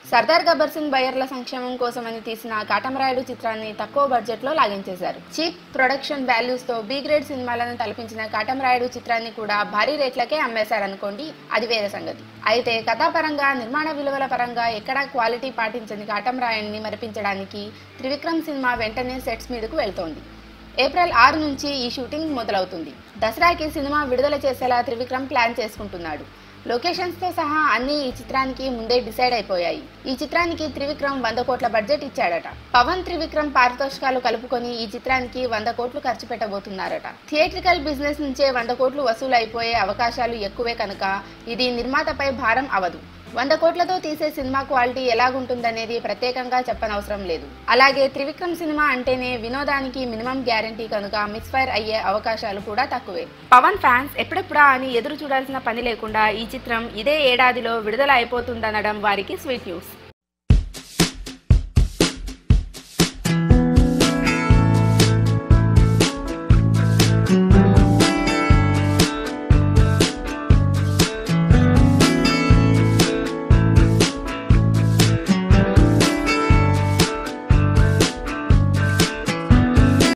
సర్దార్ గబ్బర్ సింగ్ బయ్యర్ల సంక్షేమం కోసమని తీసిన కాటమరాయుడు చిత్రాన్ని తక్కువ బడ్జెట్లో లాగించేశారు. చీప్ ప్రొడక్షన్ వాల్యూస్ తో బి గ్రేడ్ సినిమాలను తలపించిన కాటమరాయుడు చిత్రాన్ని కూడా భారీ రేట్లకే అమ్మేశారనుకోండి, అది వేరే సంగతి. అయితే కథాపరంగా, నిర్మాణ విలువల పరంగా ఎక్కడా క్వాలిటీ పాటించని కాటమరాయుడిని మరిపించడానికి త్రివిక్రమ్ సినిమా వెంటనే సెట్స్ మీదకు వెళ్తోంది. ఏప్రిల్ 6 నుంచి ఈ షూటింగ్ మొదలవుతుంది. దసరాకి సినిమా విడుదల చేసేలా త్రివిక్రమ్ ప్లాన్ చేసుకుంటున్నాడు. లొకేషన్స్ తో సహా అన్ని ఈ చిత్రానికి ముందే డిసైడ్ అయిపోయాయి. ఈ చిత్రానికి త్రివిక్రమ్ 100 కోట్ల బడ్జెట్ ఇచ్చాడట. పవన్, త్రివిక్రమ్ పారితోషికాలు కలుపుకొని ఈ చిత్రానికి 100 కోట్లు ఖర్చు పెట్టబోతున్నారట. థియేట్రికల్ బిజినెస్ నుంచే 100 కోట్లు వసూలు అయిపోయే అవకాశాలు ఎక్కువే కనుక ఇది నిర్మాతపై భారం అవదు. 100 కోట్లతో తీసే సినిమా క్వాలిటీ ఎలాగుంటుందనేది ప్రత్యేకంగా చెప్పనవసరం లేదు. అలాగే త్రివిక్రమ్ సినిమా అంటేనే వినోదానికి మినిమం గ్యారంటీ కనుక మిస్ఫైర్ అయ్యే అవకాశాలు కూడా తక్కువే. పవన్ ఫ్యాన్స్ ఎప్పుడెప్పుడా అని ఎదురు చూడాల్సిన పని లేకుండా ఈ చిత్రం ఇదే ఏడాదిలో విడుదల అయిపోతుందనడం వారికి స్వీట్ న్యూస్.